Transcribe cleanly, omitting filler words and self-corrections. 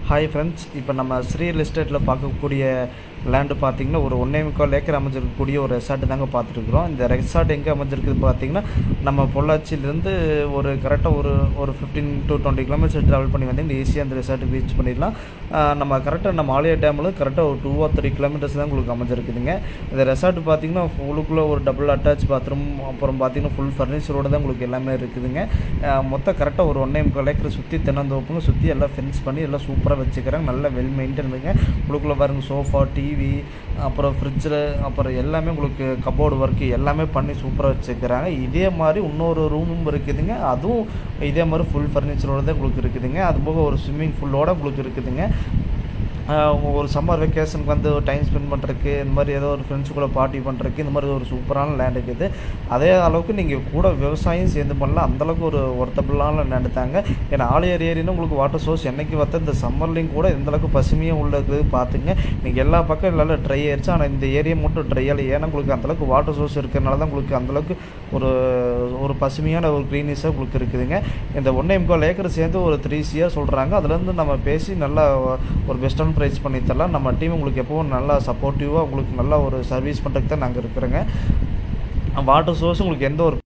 Hi friends, இப்போ நம்ம ஸ்ரீ எஸ்டேட்டில் பார்க்கக்கூடிய லேண்டு பார்த்திங்கன்னா ஒரு 1.25 ஏக்கர் அமைஞ்சிருக்கக்கூடிய ஒரு ரெசார்ட்டு தாங்க பார்த்துட்ருக்குறோம். இந்த ரெசார்ட் எங்கே அமைஞ்சிருக்குது பார்த்திங்கன்னா, நம்ம பொள்ளாச்சியிலேருந்து ஒரு கரெக்டாக ஒரு 15 to 20 கிலோமீட்டர்ஸ் ட்ராவல் பண்ணி வந்தீங்கன்னா ஈஸியாக அந்த ரெசார்ட்டுக்கு ரீச் பண்ணிடலாம். நம்ம கரெக்டாக நம்ம ஆலியா டேமில் கரெக்டாக ஒரு 2 or 3 கிலோமீட்டர்ஸ் தான் உங்களுக்கு அமைஞ்சிருக்குதுங்க. இந்த ரெசார்ட்டு பார்த்திங்கன்னா உள்ளுக்குள்ளே ஒரு டபுள் அட்டாச் பாத்ரூம், அப்புறம் பார்த்திங்கன்னா ஃபுல் ஃபர்னிச்சரோடு தான் உங்களுக்கு எல்லாமே இருக்குதுங்க. மொத்தம் கரெக்டாக ஒரு 1.25 ஏக்கர் சுற்றி தென்னந்தோப்புங்க, சுற்றி எல்லாம் ஃபென்ஸ் பண்ணி எல்லாம் சூப்பராக வச்சுக்கிறாங்க. நல்ல வெல் மெயின்டைனுங்க. உள்ளுக்குள்ளே பாருங்கள் சோஃபா, டிவி, அப்புறம் ஃப்ரிட்ஜில், அப்புறம் எல்லாமே உங்களுக்கு கபோர்டு ஒர்க்கு எல்லாமே பண்ணி சூப்பராக வச்சுக்கிறாங்க. இதே மாதிரி இன்னொரு ரூமும் இருக்குதுங்க. அதுவும் இதே மாதிரி ஃபுல் ஃபர்னிச்சரோடு தான் உங்களுக்கு இருக்குதுங்க. அதுபோக ஒரு ஸ்விம்மிங் ஃபுல்லோடு உங்களுக்கு இருக்குதுங்க. ஒரு சம்மர் வெக்கேஷனுக்கு வந்து டைம் ஸ்பெண்ட் பண்ணுறதுக்கு, இந்த மாதிரி ஏதோ ஒரு ஃப்ரெண்ட்ஸு கூட பார்ட்டி பண்ணுறதுக்கு, இந்த மாதிரி ஒரு சூப்பரான லேண்ட் இருக்குது. அதே அளவுக்கு நீங்கள் கூட விவசாயம் சேர்ந்து பண்ணலாம். அந்தளவுக்கு ஒரு ஒர்த்தபுளான லேண்டு தாங்க. ஏன்னா ஆலியார் ஏரியான்னு உங்களுக்கு வாட்டர் சோர்ஸ் என்றைக்கு பார்த்தா இந்த சம்மர்லேயும் கூட எந்தளவுக்கு பசுமையாக உள்ளது பார்த்துங்க. நீங்கள் எல்லா பக்கம் நல்லா ட்ரை ஆயிடுச்சு, ஆனால் இந்த ஏரியா மட்டும் ட்ரை ஆகலை. ஏன்னா உங்களுக்கு அந்தளவுக்கு வாட்டர் சோர்ஸ் இருக்கிறனால தான் உங்களுக்கு அந்தளவுக்கு ஒரு பசுமையான ஒரு க்ரீனிஷாக உங்களுக்கு இருக்குதுங்க. இந்த 1.25 ஏக்கர் சேர்ந்து ஒரு 3 CR சொல்கிறாங்க. அதுலேருந்து நம்ம பேசி நல்லா ஒரு பெஸ்ட்டான ப்ரைஸ் பண்ணி தரலாம். நம்ம டீம் உங்களுக்கு எப்பவும் நல்லா சப்போர்ட்டிவாக உங்களுக்கு நல்லா ஒரு சர்வீஸ் பண்ணுறதுக்கு தான் நாங்கள் இருக்கிறோங்க. வாட்டர் சோர்ஸ் உங்களுக்கு எந்த ஒரு